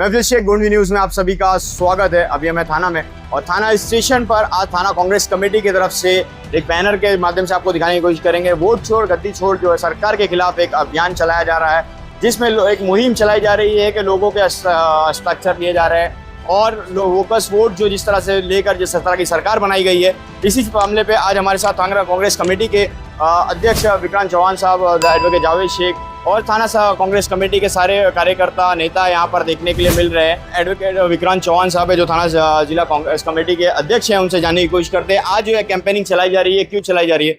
महफिल शेख गोंडवी न्यूज में आप सभी का स्वागत है। अभी मैं थाना में और थाना स्टेशन पर आज थाना कांग्रेस कमेटी की तरफ से एक बैनर के माध्यम से आपको दिखाने की कोशिश करेंगे। वोट छोड़ गद्दी छोड़ जो है सरकार के खिलाफ एक अभियान चलाया जा रहा है, जिसमें एक मुहिम चलाई जा रही है कि लोगों के हस्ताक्षर लिए जा रहे हैं और वोकस वोट जो जिस तरह से लेकर जिस तरह की सरकार बनाई गई है, इसी मामले पे आज हमारे साथ थाना कांग्रेस कमेटी के अध्यक्ष विक्रांत चौहान साहब, एडवोकेट जावेद शेख और थाना कांग्रेस कमेटी के सारे कार्यकर्ता नेता यहाँ पर देखने के लिए मिल रहे हैं। एडवोकेट विक्रांत चौहान साहब है जो थाना जिला कांग्रेस कमेटी के अध्यक्ष हैं, उनसे जानने की कोशिश करते हैं आज जो है कैंपेनिंग चलाई जा रही है, क्यों चलाई जा रही है।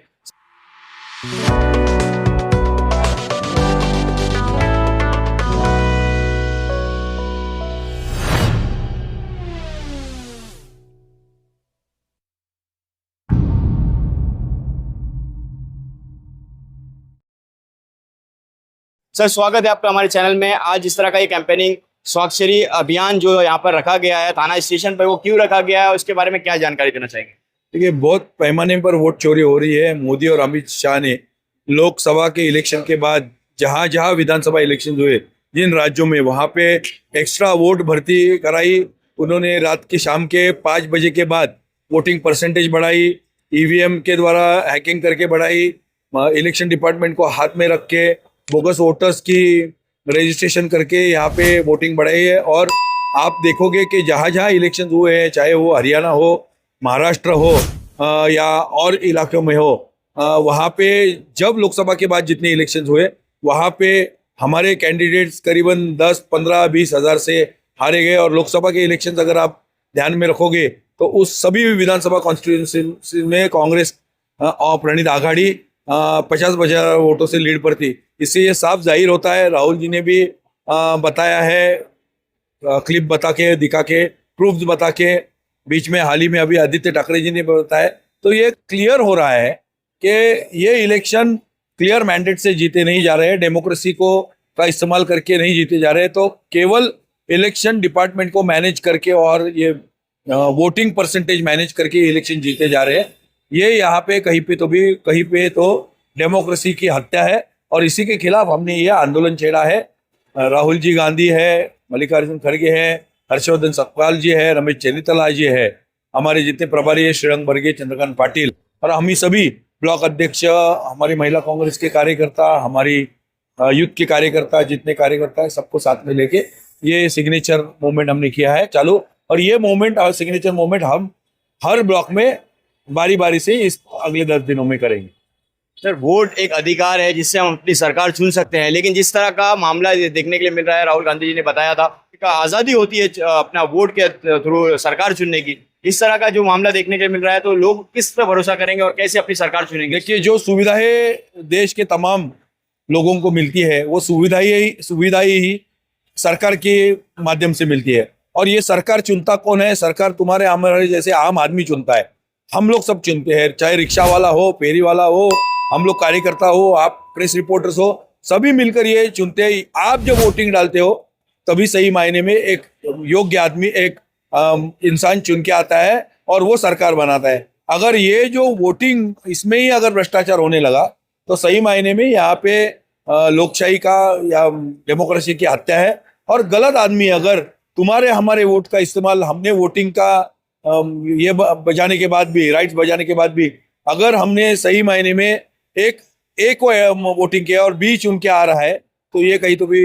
सर, स्वागत है आपका हमारे चैनल में। आज इस तरह का ये कैंपेनिंग स्वाक्षरी अभियान जो यहाँ पर रखा गया है थाना स्टेशन पर, वो क्यों रखा गया है, उसके बारे में क्या जानकारी देना चाहेंगे। देखिए, बहुत पैमाने पर वोट चोरी हो रही है। मोदी और अमित शाह ने लोकसभा के इलेक्शन के बाद जहां जहां विधानसभा इलेक्शन हुए जिन राज्यों में, वहां पे एक्स्ट्रा वोट भर्ती कराई। उन्होंने रात की शाम के 5 बजे के बाद वोटिंग परसेंटेज बढ़ाई, ईवीएम के द्वारा हैकिंग करके बढ़ाई, इलेक्शन डिपार्टमेंट को हाथ में रख के बोगस वोटर्स की रजिस्ट्रेशन करके यहाँ पे वोटिंग बढ़ाई है। और आप देखोगे कि जहाँ जहाँ इलेक्शन हुए हैं, चाहे वो हरियाणा हो, महाराष्ट्र हो या और इलाकों में हो, वहाँ पे जब लोकसभा के बाद जितने इलेक्शन हुए वहाँ पे हमारे कैंडिडेट्स करीबन 10, 15, 20 हज़ार से हारे गए। और लोकसभा के इलेक्शन अगर आप ध्यान में रखोगे तो उस सभी विधानसभा कॉन्स्टिट्यूंसी में कांग्रेस और प्रणीत आघाड़ी 50,000 वोटों से लीड पर थी। इससे ये साफ जाहिर होता है, राहुल जी ने भी बताया है, क्लिप बता के, दिखा के, प्रूफ बता के, बीच में हाल ही में अभी आदित्य ठाकरे जी ने बताया, तो ये क्लियर हो रहा है कि ये इलेक्शन क्लियर मैंडेट से जीते नहीं जा रहे हैं, डेमोक्रेसी को का इस्तेमाल करके नहीं जीते जा रहे हैं, तो केवल इलेक्शन डिपार्टमेंट को मैनेज करके और ये वोटिंग परसेंटेज मैनेज करके इलेक्शन जीते जा रहे हैं। ये यहाँ पे कहीं पे तो डेमोक्रेसी की हत्या है और इसी के खिलाफ हमने ये आंदोलन छेड़ा है। राहुल जी गांधी है, मल्लिकार्जुन खड़गे है, हर्षवर्धन सतपाल जी है, रमेश चेन्नीताला जी है, हमारे जितने प्रभारी है श्रीरंग बर्गे, चंद्रकांत पाटिल और हम ही सभी ब्लॉक अध्यक्ष, हमारी महिला कांग्रेस के कार्यकर्ता, हमारी यूथ के कार्यकर्ता, जितने कार्यकर्ता है सबको साथ में लेके ये सिग्नेचर मूवमेंट हमने किया है चालू। और ये मूवमेंट और सिग्नेचर मूवमेंट हम हर ब्लॉक में बारी बारी से इस अगले 10 दिनों में करेंगे। सर, वोट एक अधिकार है जिससे हम अपनी सरकार चुन सकते हैं, लेकिन जिस तरह का मामला देखने के लिए मिल रहा है, राहुल गांधी जी ने बताया था कि आज़ादी होती है अपना वोट के थ्रू सरकार चुनने की, इस तरह का जो मामला देखने के लिए मिल रहा है, तो लोग किस पर भरोसा करेंगे और कैसे अपनी सरकार चुनेंगे। देखिए, जो सुविधाएं देश के तमाम लोगों को मिलती है वो सुविधाएं ही सरकार के माध्यम से मिलती है। और ये सरकार चुनता कौन है? सरकार तुम्हारे हमारे जैसे आम आदमी चुनता है। हम लोग सब चुनते हैं, चाहे रिक्शा वाला हो, फेरी वाला हो, हम लोग कार्यकर्ता हो, आप प्रेस रिपोर्टर्स हो, सभी मिलकर ये चुनते हैं। आप जब वोटिंग डालते हो तभी सही मायने में एक योग्य आदमी, एक इंसान चुन के आता है और वो सरकार बनाता है। अगर ये जो वोटिंग इसमें ही अगर भ्रष्टाचार होने लगा तो सही मायने में यहाँ पे लोकशाही का या डेमोक्रेसी की हत्या है। और गलत आदमी अगर तुम्हारे हमारे वोट का इस्तेमाल, हमने वोटिंग का ये बजाने के बाद भी, राइट्स बजाने के बाद भी, अगर हमने सही मायने में एक वोटिंग किया और बीच उनके आ रहा है, तो ये कहीं तो भी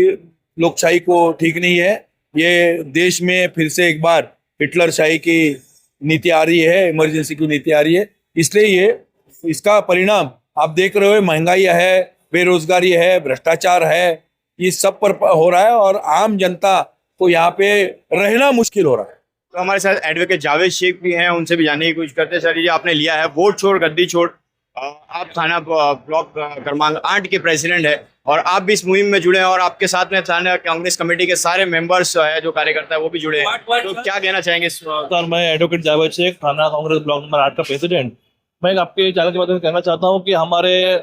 लोकशाही को ठीक नहीं है। ये देश में फिर से एक बार हिटलर शाही की नीति आ रही है, इमरजेंसी की नीति आ रही है। इसलिए ये इसका परिणाम आप देख रहे हो, महंगाई है, बेरोजगारी है, भ्रष्टाचार है, ये सब पर हो रहा है और आम जनता को यहाँ पे रहना मुश्किल हो रहा है। तो हमारे साथ एडवोकेट जावेद शेख भी हैं, उनसे भी जानने की कोशिश करते हैं। सर, ये आपने लिया है वोट छोड़ गद्दी छोड़, आप थाना ब्लॉक क्रमांक 8 के प्रेसिडेंट है और आप भी इस मुहिम में जुड़े हैं और आपके साथ में थाना कांग्रेस कमेटी के सारे मेंबर्स है जो कार्यकर्ता है वो भी जुड़े हैं, तो क्या कहना चाहेंगे? सर, मैं एडवोकेट जावेद शेख, थाना कांग्रेस ब्लॉक नंबर 8 का प्रेसिडेंट। मैं आपके चैनल के माध्यम से कहना चाहता हूँ कि हमारे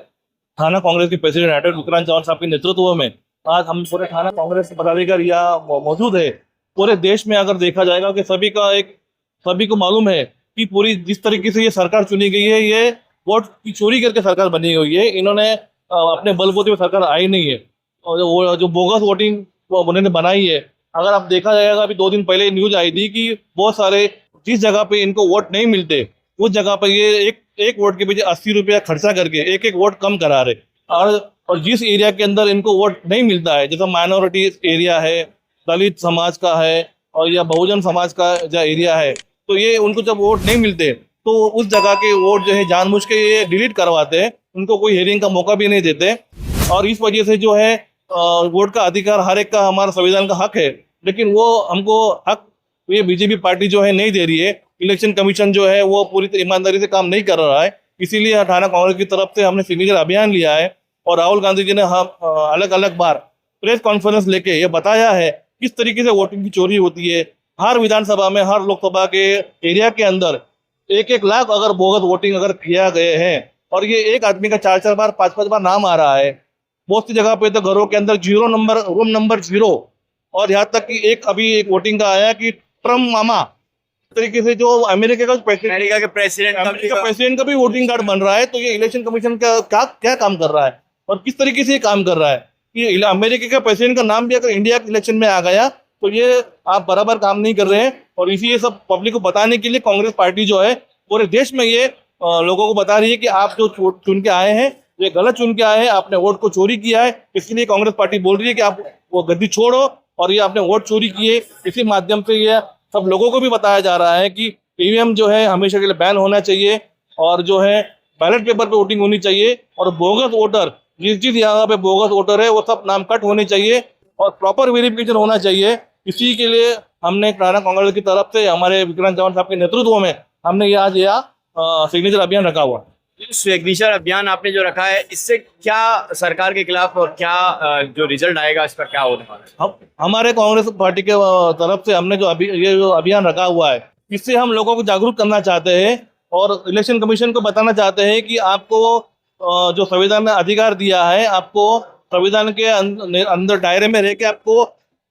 थाना कांग्रेस के प्रेसिडेंट एडवोकेट विक्रांत चौहान साहब के नेतृत्व में आज हम पूरे थाना कांग्रेस पदाधिकारी यहाँ मौजूद है। पूरे देश में अगर देखा जाएगा कि सभी को मालूम है कि पूरी जिस तरीके से ये सरकार चुनी गई है, ये वोट की चोरी करके सरकार बनी हुई है। इन्होंने अपने बलबूते पे सरकार आई नहीं है और जो बोगस वोटिंग उन्होंने बनाई है, अगर आप देखा जाएगा, अभी 2 दिन पहले न्यूज आई थी कि बहुत सारे जिस जगह पे इनको वोट नहीं मिलते उस जगह पर ये एक वोट के पीछे 80 रुपया खर्चा करके एक वोट कम करा रहे। और जिस एरिया के अंदर इनको वोट नहीं मिलता है, जैसे माइनॉरिटी एरिया है, दलित समाज का है और या बहुजन समाज का जो एरिया है, तो ये उनको जब वोट नहीं मिलते तो उस जगह के वोट जो है जानबूझ के ये डिलीट करवाते हैं, उनको कोई हियरिंग का मौका भी नहीं देते। और इस वजह से जो है वोट का अधिकार हर एक का हमारा संविधान का हक है, लेकिन वो हमको हक ये बीजेपी पार्टी जो है नहीं दे रही है। इलेक्शन कमीशन जो है वो पूरी ईमानदारी से काम नहीं कर रहा है, इसीलिए थाना कांग्रेस की तरफ से हमने सिग्नेचर अभियान लिया है और राहुल गांधी जी ने अलग अलग बार प्रेस कॉन्फ्रेंस लेके ये बताया है किस तरीके से वोटिंग की चोरी होती है। हर विधानसभा में, हर लोकसभा के एरिया के अंदर 1-1 लाख अगर बोगस वोटिंग अगर किया गए हैं और ये एक आदमी का 4-4 बार 5-5 बार नाम आ रहा है। बहुत सी जगह पे तो घरों के अंदर 0 नंबर, रूम नंबर 0, और यहाँ तक कि अभी एक वोटिंग का आया कि ट्रम्प मामा तरीके से जो अमेरिका के प्रेसिडेंट का भी वोटिंग कार्ड बन रहा है। तो ये इलेक्शन कमीशन का क्या काम कर रहा है और किस तरीके से ये काम कर रहा है कि अमेरिका के प्रेसिडेंट का नाम भी अगर इंडिया के इलेक्शन में आ गया तो ये आप बराबर काम नहीं कर रहे हैं। और इसी ये सब पब्लिक को बताने के लिए कांग्रेस पार्टी जो है पूरे देश में ये लोगों को बता रही है कि आप जो चुन के आए हैं ये गलत चुन के आए हैं, आपने वोट को चोरी किया है। इसलिए कांग्रेस पार्टी बोल रही है कि आप वो गद्दी छोड़ो और ये आपने वोट चोरी किए। इसी माध्यम से ये सब लोगों को भी बताया जा रहा है कि ईवीएम जो है हमेशा के लिए बैन होना चाहिए और जो है बैलेट पेपर पे वोटिंग होनी चाहिए और बोगस वोटर जिस यहाँ पे बोगस वोटर है वो सब नाम कट होने चाहिए और प्रॉपर वेरिफिकेशन होना चाहिए। इसी के लिए हमने थाना कांग्रेस की तरफ से हमारे विक्रांत चौहान साहब के नेतृत्व में हमने ये आज सिग्नेचर अभियान रखा हुआ। सिग्नेचर अभियान आपने जो रखा है, इससे क्या सरकार के खिलाफ और क्या जो रिजल्ट आएगा इस पर क्या होने वाला है? हमारे कांग्रेस पार्टी के तरफ से हमने ये जो अभियान रखा हुआ है, इससे हम लोगों को जागरूक करना चाहते हैं और इलेक्शन कमीशन को बताना चाहते हैं कि आपको जो संविधान ने अधिकार दिया है, आपको संविधान के अंदर दायरे में रह के आपको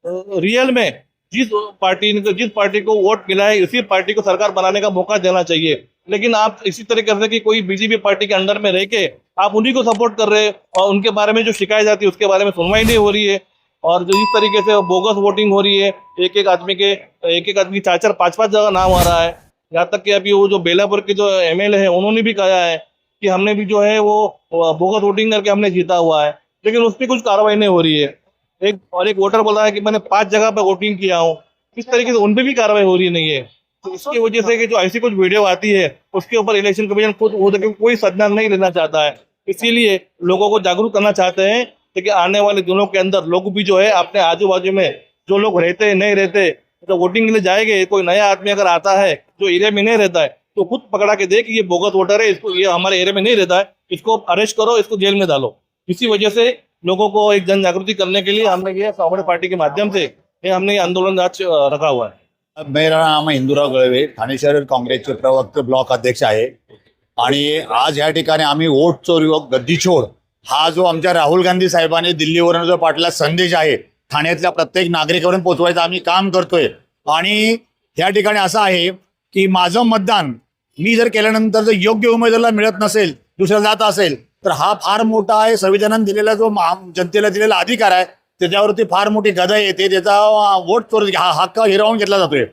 रियल में जिस पार्टी को वोट मिला है इसी पार्टी को सरकार बनाने का मौका देना चाहिए। लेकिन आप इसी तरह कर रहे कि कोई बीजेपी पार्टी के अंडर में रह के आप उन्हीं को सपोर्ट कर रहे हैं और उनके बारे में जो शिकायत आती है उसके बारे में सुनवाई नहीं हो रही है। और जो इस तरीके से बोगस वोटिंग हो रही है, एक आदमी की 4-4 5-5 जगह नाम आ रहा है। यहाँ तक कि अभी वो जो बेलापुर के जो एमएलए है उन्होंने भी कहा है कि हमने भी जो है वो बोगस वोटिंग करके हमने जीता हुआ है, लेकिन उस पर कुछ कार्रवाई नहीं हो रही है। एक वोटर बोल रहा है कि मैंने 5 जगह पर वोटिंग किया हूँ, इस तरीके से उन पर भी कार्रवाई हो रही नहीं है। तो इसकी वजह से कि जो ऐसी कुछ वीडियो आती है उसके ऊपर इलेक्शन कमीशन खुद कोई संज्ञान नहीं लेना चाहता है। इसीलिए लोगों को जागरूक करना चाहते हैं कि आने वाले दिनों के अंदर लोग भी जो है अपने आजू बाजू में जो लोग रहते हैं नहीं रहते, तो वोटिंग के लिए जाएंगे, कोई नया आदमी अगर आता है जो एरिया में नहीं रहता है तो खुद पकड़ा के दे कि ये बोगस वोटर है, इसको ये हमारे एरिया में नहीं रहता है, इसको अरेस्ट करो, इसको जेल में डालो। इसी वजह से लोगों को एक जन जागृति करने के लिए हमने ये कांग्रेस पार्टी के माध्यम से हमने आंदोलन आज रखा हुआ है। मेरा नाम हिंदुराव गळवे, ठाणे शहर काँग्रेसचे प्रवक्ते ब्लॉक अध्यक्ष आहे आणि आज या ठिकाणी आम्ही वोट चोरी व गद्दी छोड हा जो आमच्या राहुल गांधी साहेबांनी दिल्लीवरून जो पाठवला संदेश आहे ठाण्यातल्या प्रत्येक नागरिकांपर्यंत पोहोचवायचं आम्ही काम करतोय। आणि या ठिकाणी असं आहे की माझं मतदान मी जर केल्यानंतर जर योग्य उमेदवाराला मिळत नसेल, दुसऱ्या जात असेल तर हा फार मोठा आहे संविधानाने दिलेला जो जनतेला दिलेला अधिकार आहे त्याच्यावरती फार मोठी गदा येते, त्याचा वोट चोरी हक्क हिरावून घेतला जातोय।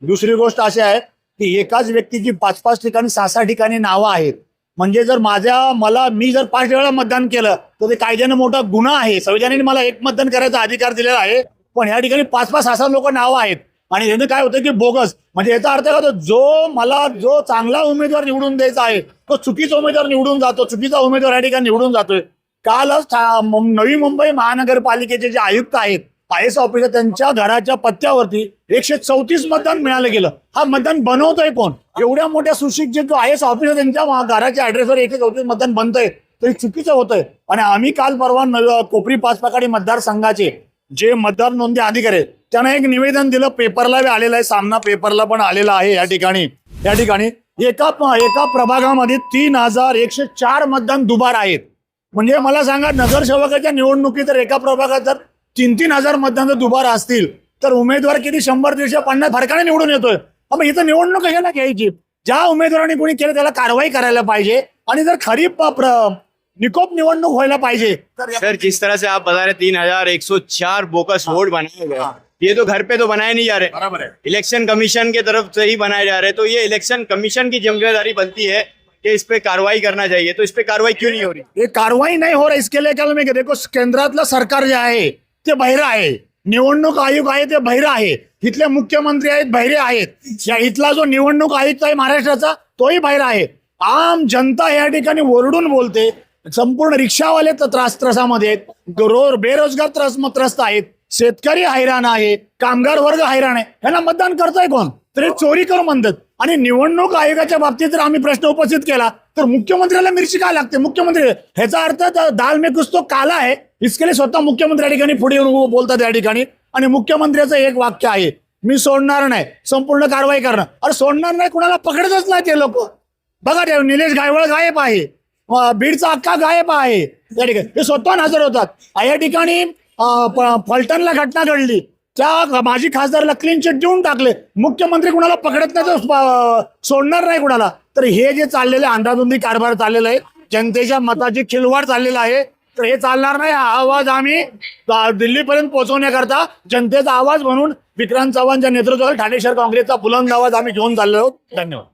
दुसरी गोष्ट अशी आहे की एकाच व्यक्तीची 5-5 ठिकाणी 6-6 ठिकाणी नावं आहेत, म्हणजे जर मी जर 5 वेळा मतदान केलं तर ते कायद्याने मोठा गुन्हा आहे। संविधानाने मला एक मतदान करायचा अधिकार दिलेला आहे, पण या ठिकाणी 5-5 6-6 लोक नावं आहेत आणि याने काय होतं की बोगस, म्हणजे याचा अर्थ काय होतो, जो चांगला उमेदवार निवडून द्यायचा आहे तो चुकीचा उमेदवार निवडून जातो, चुकीचा उमेदवार या ठिकाणी निवडून जातोय। कालच नवी मुंबई महानगरपालिकेचे जे आयुक्त आहेत, IAS ऑफिसर, त्यांच्या घराच्या पत्त्यावरती 134 मतदान मिळालं गेलं। हा मतदान बनवतोय कोण? एवढ्या मोठ्या सुशिक्षित जो IAS ऑफिसर त्यांच्या घराच्या ऍड्रेसवर 134 मतदान बनतंय तरी चुकीचं होतंय। आणि आम्ही काल परवा कोपरी पाचपाकाडी मतदारसंघाचे जे मतदार नोंदणी अधिकारी आहेत त्यांना एक निवेदन दिलं, पेपरला बी आलेलं आहे, सामना पेपरला पण आलेला आहे। या ठिकाणी एका प्रभागामध्ये 3104 मतदान दुबार आहेत। म्हणजे मला सांगा, नगरसेवकाच्या निवडणुकीत तर एका प्रभागात जर 3-3 हजार मतदान दुबार असतील तर उमेदवार किती 100-150 फरकाने निवडून येतोय। मग इथं निवडणूक कशाला घ्यायची? ज्या उमेदवाराने कोणी केलं त्याला कारवाई करायला पाहिजे आणि जर खरी निकोप निवडणूक व्हायला पाहिजे। सर, जिस तरह से आप बता रहे 3104 बोगस वोट बनाए गए, ये तो घर पे तो बनाए नहीं जा रहे, बराबर है। इलेक्शन कमीशन के तरफ से ही बनाए जा रहे हैं। तो ये इलेक्शन कमीशन की जिम्मेदारी बनती है कि इस पे कार्रवाई करना चाहिए, तो इस पे कार्रवाई क्यों नहीं हो रही? हे कारवाई नाही हो रही इसके लिए काय मी देखो केंद्रातलं सरकार जे आहे ते बहिरं आहे, निवडणूक आयोग आहे ते बहिरं आहे, इथले मुख्यमंत्री आहेत बहिरे आहेत, या इथला जो निवडणूक आयुक्त आहे महाराष्ट्राचा तोही बहिरा आहे. आम जनता या ठिकाणी ओरडून बोलते, संपूर्ण रिक्षावाले त्रासामध्ये आहेत, बेरोजगार त्रस्त आहेत, शेतकरी हैराण आहे, कामगार वर्ग हैराण आहे. यांना मतदान करताय कोण? तरी चोरी करू म्हणतात. आणि निवडणूक आयोगाच्या बाबतीत जर आम्ही प्रश्न उपस्थित केला तर मुख्यमंत्र्याला मिरची काय लागते? मुख्यमंत्री ह्याचा अर्थ दाल में कुछ तो काला आहे, इसके लिए स्वतः मुख्यमंत्री या ठिकाणी पुढे येऊन बोलतात या ठिकाणी. आणि मुख्यमंत्र्याचं एक वाक्य आहे, मी सोडणार नाही, संपूर्ण कारवाई करणार. अरे सोडणार नाही, कुणाला पकडतच नाही ते लोक. बघा ते निलेश गायवळ गायब आहे, बीडचा अक्का गायब आहे या ठिकाणी, ते स्वतः हजर होतात. या ठिकाणी फलटणला घटना घडली, त्या माजी खासदारला क्लीन चिट देऊन टाकले, मुख्यमंत्री कुणाला पकडत नाही तर सोडणार नाही कुणाला. तर हे जे चाललेलं अंधाधुंदी कारभार चाललेला आहे, जनतेच्या मताची खिलवाड चाललेला आहे, तर हे चालणार नाही. हा आवाज आम्ही दिल्लीपर्यंत पोहोचवण्याकरता जनतेचा आवाज म्हणून विक्रांत चव्हाणच्या नेतृत्वाखाली ठाणे शहर काँग्रेसचा बुलंद आवाज आम्ही घेऊन चाललो आहोत. धन्यवाद.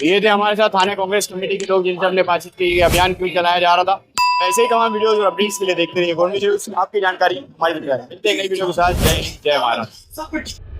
ये थे हमारे साथ थाने कांग्रेस कमेटी के लोग जिनसे हमने बातचीत की, ये अभियान क्यों चलाया जा रहा था. ऐसे ही तमाम वीडियोस और अपडेट्स के लिए देखते रहिए गवर्नमेंट न्यूज़. आपकी जानकारी हमारी जिम्मेदारी. मिलते हैं नई वीडियो के साथ. जय हिंद, जय महाराष्ट्र.